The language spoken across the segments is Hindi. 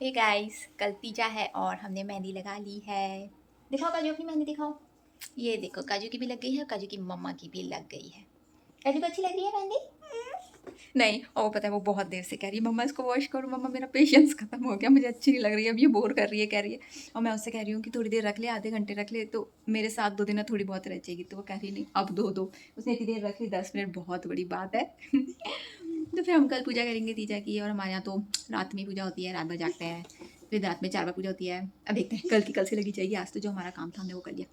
हे गाइस, कल तीजा है और हमने मेहंदी लगा ली है। दिखाओ काजू अपनी मेहंदी दिखाओ। ये देखो काजू की भी लग गई है, काजू की मम्मा की भी लग गई है। काजू को अच्छी लग रही है मेहंदी? नहीं, और वो पता है वो बहुत देर से कह रही है मम्मा इसको वॉश करो, मम्मा मेरा पेशेंस खत्म हो गया, मुझे अच्छी नहीं लग रही है, अब ये बोर कर रही है कह रही है। और मैं उससे कह रही हूँ कि थोड़ी देर रख ले, आधे घंटे रख ले, तो मेरे साथ 2 दिन थोड़ी बहुत रह जाएगी। तो वो कह रही नहीं अब दो। उसने इतनी देर रख ली, 10 मिनट बहुत बड़ी बात है। तो फिर हम कल पूजा करेंगे तीजा की, और हमारे यहाँ तो रात में पूजा होती है, रात भर जागते हैं, फिर रात में 4 बार पूजा होती है। अब देखते हैं, कल की कल से लगी जाएगी, आज तो जो हमारा काम था हमने वो कर लिया।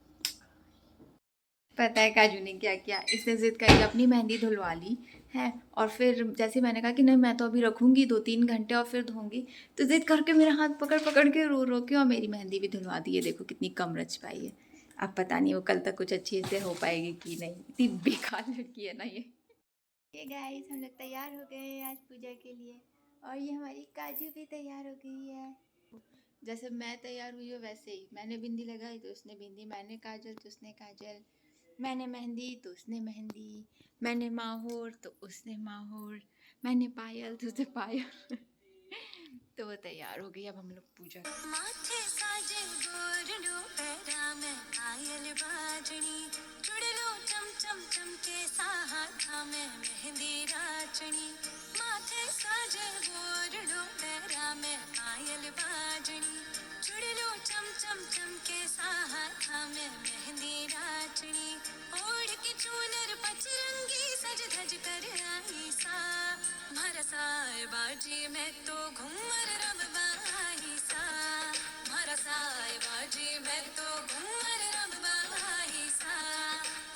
पता है काजू ने क्या किया, इसने जिद करके अपनी मेहंदी धुलवा ली है। और फिर जैसे मैंने कहा कि नहीं मैं तो अभी रखूंगी 2-3 घंटे और फिर धोऊंगी, तो जिद करके मेरा हाथ पकड़ पकड़ के रो रो के और मेरी मेहंदी भी धुलवा दी है। देखो कितनी कम रच पाई है। अब पता नहीं वो कल तक कुछ अच्छे से हो पाएगी कि नहीं, इतनी बेकार लड़की है ना ये गाइस, हम लोग तैयार हो गए हैं आज पूजा के लिए। और ये हमारी काजू भी तैयार हो गई है। जैसे मैं तैयार हुई हूँ वैसे ही, मैंने बिंदी लगाई तो उसने बिंदी, मैंने काजल तो उसने काजल, मैंने मेहंदी तो उसने मेहंदी, मैंने माहौर तो उसने माहौर, मैंने पायल तो उसने पायल। तो वो तैयार हो गई, अब हम लोग पूजा माथे साजे गोरडो पैरा में पायल बाजनी चुड़लो चम चम चमके साहा में मेहंदी राचनी माथे साजे गोरडो पैरा में पायल बाजनी चुड़लो चम चम चमके साहा में मेहंदी राचनी ओढ़ के चूनर पचरंगी सज धज कर आई सा मारा साए बाजी मैं तो घूमर रब बाई सा मारा साए बाजी मैं तो घूमर रब बाई सा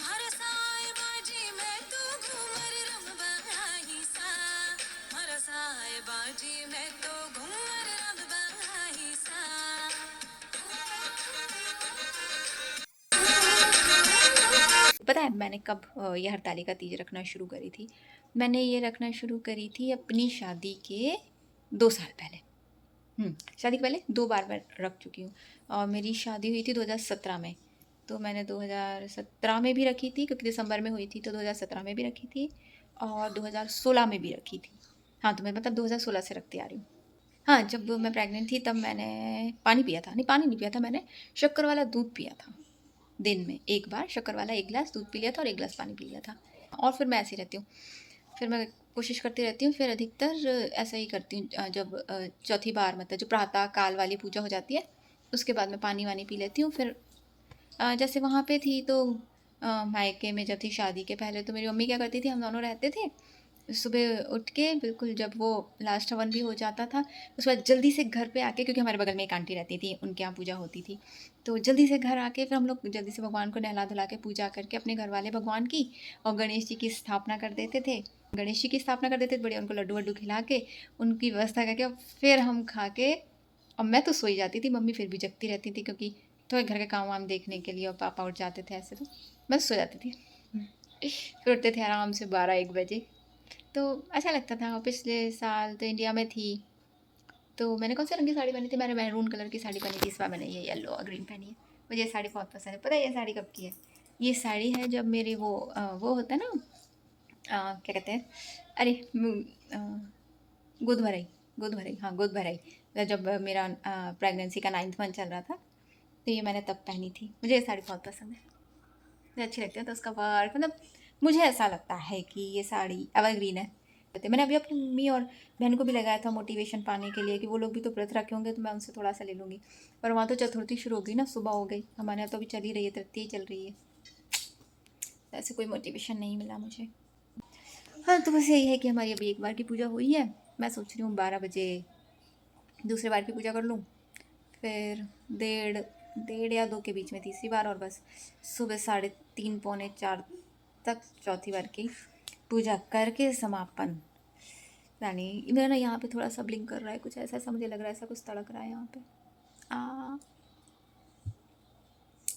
मारा साए बाजी मैं तो घूमर रब बाई सा मारा साए बाजी मैं तो घूमर रब बाई सा। पता है मैंने कब ये हरतालिका तीज रखना शुरू करी थी? मैंने ये रखना शुरू करी थी अपनी शादी के 2 साल पहले। शादी के पहले 2 बार मैं रख चुकी हूँ। और मेरी शादी हुई थी 2017 में, तो मैंने 2017 में भी रखी थी, क्योंकि दिसंबर में हुई थी, तो 2017 में भी रखी थी और 2016 में भी रखी थी। हाँ, तो मैं मतलब 2016 से रखती आ रही हूँ। हाँ, जब मैं प्रेग्नेंट थी तब मैंने पानी पिया था, नहीं पानी नहीं पिया था, मैंने शक्कर वाला दूध पिया था। दिन में 1 बार शक्कर वाला 1 गिलास दूध पी लिया था और 1 गिलास पानी पी लिया था। और फिर मैं ऐसे ही रहती हूँ, फिर मैं कोशिश करती रहती हूँ, फिर अधिकतर ऐसा ही करती हूँ। जब चौथी बार मतलब जो प्रातः काल वाली पूजा हो जाती है, उसके बाद मैं पानी वानी पी लेती हूँ। फिर जैसे वहाँ पे थी तो मायके में जब थी शादी के पहले, तो मेरी मम्मी क्या करती थी, हम दोनों रहते थे, सुबह उठ के बिल्कुल जब वो लास्ट हवन भी हो जाता था, उसके बाद जल्दी से घर पे आके, क्योंकि हमारे बगल में एक आंटी रहती थी, उनके यहाँ पूजा होती थी, तो जल्दी से घर आके फिर हम लोग जल्दी से भगवान को नहला धुला के पूजा करके अपने घर वाले भगवान की और गणेश जी की स्थापना कर देते थे। गणेश जी की स्थापना कर देते थे, बढ़िया उनको लड्डू वड्डू खिला के उनकी व्यवस्था करके और फिर हम खा के, और मैं तो सोई जाती थी, मम्मी फिर भी जगती रहती थी, क्योंकि थोड़े घर के काम वाम देखने के लिए, और पापा उठ जाते थे ऐसे, तो मैं सो जाती थी। फिर उठते थे आराम से 12-1 बजे। तो अच्छा लगता था। और पिछले साल तो इंडिया में थी, तो मैंने कौन से रंग की साड़ी पहनी थी, मैंने मैरून कलर की साड़ी पहनी थी। इस बार मैंने ये येलो और ग्रीन पहनी है। मुझे ये साड़ी बहुत पसंद है। पता है ये साड़ी कब की है? ये साड़ी है जब मेरे वो होता है ना, क्या कहते हैं, अरे गोद भराई, गोद भराई, हाँ गोद भराई, मतलब जब मेरा प्रेगनेंसी का 9th मंथ चल रहा था, तो ये मैंने तब पहनी थी। मुझे ये साड़ी बहुत पसंद है, मुझे अच्छी लगती है। तो उसका वर्क मतलब मुझे ऐसा लगता है कि ये साड़ी एवरग्रीन है। मैंने अभी अपनी मम्मी और बहन को भी लगाया था मोटिवेशन पाने के लिए, कि वो लोग भी तो व्रत रखे होंगे, तो मैं उनसे थोड़ा सा ले लूँगी। पर वहाँ तो चतुर्थी शुरू हो गई ना, सुबह हो गई, हमारे यहाँ तो अभी चल ही रही है, तृतीय चल रही है, तो ऐसे कोई मोटिवेशन नहीं मिला मुझे। हाँ, तो बस यही है कि हमारी अभी 1 बार की पूजा हुई है। मैं सोच रही हूँ 12 बजे दूसरे बार की पूजा कर लूँ, फिर 1:30 या 2 के बीच में तीसरी बार, और बस सुबह 3:30-4 तक चौथी बार की पूजा करके समापन। यानी मेरा ना यहाँ पे थोड़ा सा ब्लिंक कर रहा है, कुछ ऐसा ऐसा मुझे लग रहा है, ऐसा कुछ तड़क रहा है यहाँ पे।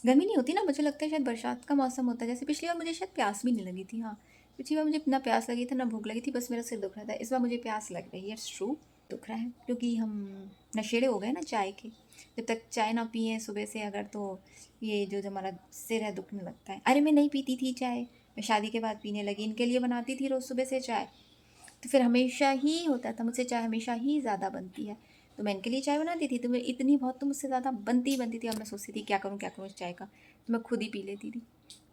गर्मी नहीं होती ना, मुझे लगता है शायद बरसात का मौसम होता है। जैसे पिछली बार मुझे शायद प्यास भी नहीं लगी थी। हाँ, पिछली बार मुझे ना प्यास लगी थी ना भूख लगी थी, बस मेरा सिर दुख रहा था। इस बार मुझे प्यास लग रही है, इट्स ट्रू, दुख रहा है, क्योंकि हम नशेड़े हो गए ना चाय के। जब तक चाय ना पिए सुबह से अगर, तो ये जो हमारा सिर है दुखने लगता है। अरे मैं नहीं पीती थी चाय, मैं शादी के बाद पीने लगी, इनके लिए बनाती थी रोज़ सुबह से चाय, तो फिर हमेशा ही होता था मुझसे चाय, हमेशा ही ज़्यादा बनती है। तो मैं इनके लिए चाय बनाती थी, तो मैं इतनी बहुत तो मुझसे ज़्यादा बनती थी। अब मैं सोचती थी क्या करूँ इस चाय का, तो मैं खुद ही पी लेती थी।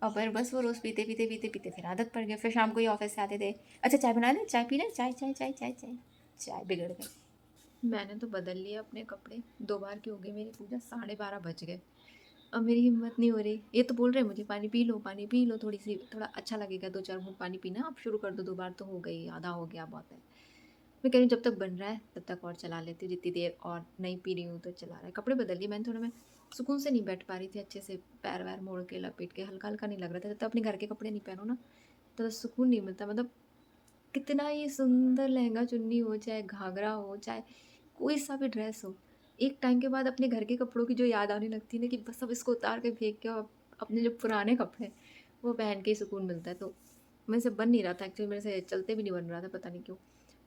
और फिर बस वो रोज़ पीते फिर आदत पड़ गई। फिर शाम को ही ऑफिस से आते थे, अच्छा चाय बना ले, चाय पी ले, चाय बिगड़ गई। मैंने तो बदल लिया अपने कपड़े, 2 बार की हो गई मेरी पूजा, 12:30 बज गए। अब मेरी हिम्मत नहीं हो रही। ये तो बोल रहे हैं मुझे पानी पी लो, थोड़ा अच्छा लगेगा 2-4 घूंट पानी पीना, अब शुरू कर दो, 2 बार तो हो गई, आधा हो गया, बहुत है। मैं कह रही हूँ जब तक बन रहा है तब तक और चला लेती हूँ, जितनी देर और नहीं पी रही हूँ तो चला रहा है। कपड़े बदल लिए मैंने थोड़ा, मैं सुकून से नहीं बैठ पा रही थी अच्छे से, पैर वैर मोड़ के लपेट के, हल्का हल्का नहीं लग रहा था। जब तक अपने घर के कपड़े नहीं पहनो ना तो सुकून नहीं मिलता। मतलब कितना ही सुंदर लहंगा चुन्नी हो, चाहे घाघरा हो, चाहे कोई सा भी ड्रेस हो, एक टाइम के बाद अपने घर के कपड़ों की जो याद आने लगती है ना, कि बस अब इसको उतार के फेंक के और अपने जो पुराने कपड़े हैं वो पहन के ही सुकून मिलता है। तो मेरे से बन नहीं रहा था एक्चुअली, मेरे से चलते भी नहीं बन रहा था, पता नहीं क्यों।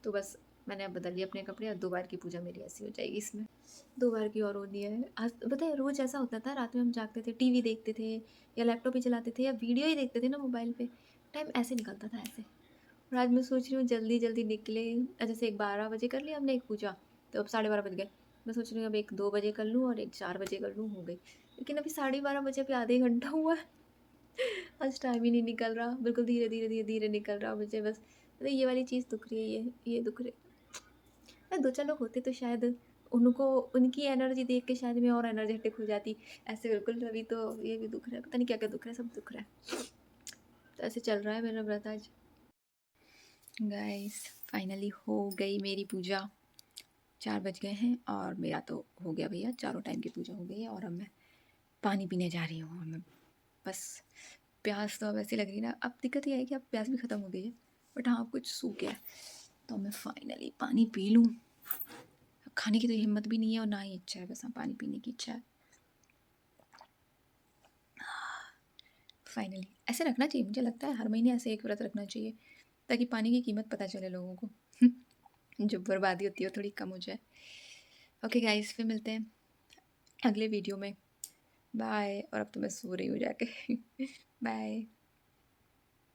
तो बस मैंने अब बदल लिया अपने कपड़े, और 2 बार की पूजा मेरी ऐसी हो जाएगी इसमें, 2 बार की और होनी है। आज पता है रोज़ ऐसा होता था, रात में हम जागते थे, टीवी देखते थे या लैपटॉप ही चलाते थे या वीडियो ही देखते थे ना मोबाइल पे, टाइम ऐसे निकलता था ऐसे। और आज मैं सोच रही हूँ जल्दी जल्दी निकले, जैसे एक 12 बजे कर लिया हमने एक पूजा, तो अब 12:30 बज गए। मैं सोच रही हूँ अब एक 2 बजे कर लूँ और एक 4 बजे कर लूँ, हो गई। लेकिन अभी 12:30 बजे अभी आधे घंटा हुआ है। आज टाइम ही नहीं निकल रहा, बिल्कुल धीरे निकल रहा मुझे बस। तो ये वाली चीज़ दुख रही है, ये दुख रही। मैं 2-4 लोग होते तो शायद उनको, उनकी एनर्जी देख के शायद मैं और एनर्जेटिक हो जाती। ऐसे बिल्कुल अभी तो ये भी दुख रहा है, पता नहीं क्या-क्या दुख रहा है, सब दुख रहा है। तो ऐसे चल रहा है मेरा व्रत आज। गाइस फाइनली हो गई मेरी पूजा, 4 बज गए हैं और मेरा तो हो गया भैया, चारों टाइम की पूजा हो गई है। और अब मैं पानी पीने जा रही हूँ, और मैं बस, प्यास तो अब ऐसी लग रही है ना, अब दिक्कत ये है कि अब प्यास भी ख़त्म हो गई है, बट हाँ कुछ सूख गया है, तो मैं फाइनली पानी पी लूँ। खाने की तो हिम्मत भी नहीं है और ना ही इच्छा है, बस हाँ पानी पीने की इच्छा है। फाइनली ऐसे रखना चाहिए, मुझे लगता है हर महीने ऐसे एक व्रत रखना चाहिए, ताकि पानी की कीमत पता चले लोगों को। जो बर्बादी होती है वो थोड़ी कम हो जाए। ओके गाइस, फिर मिलते हैं अगले वीडियो में, बाय। और अब तो मैं सो रही हूँ जाके। बाय।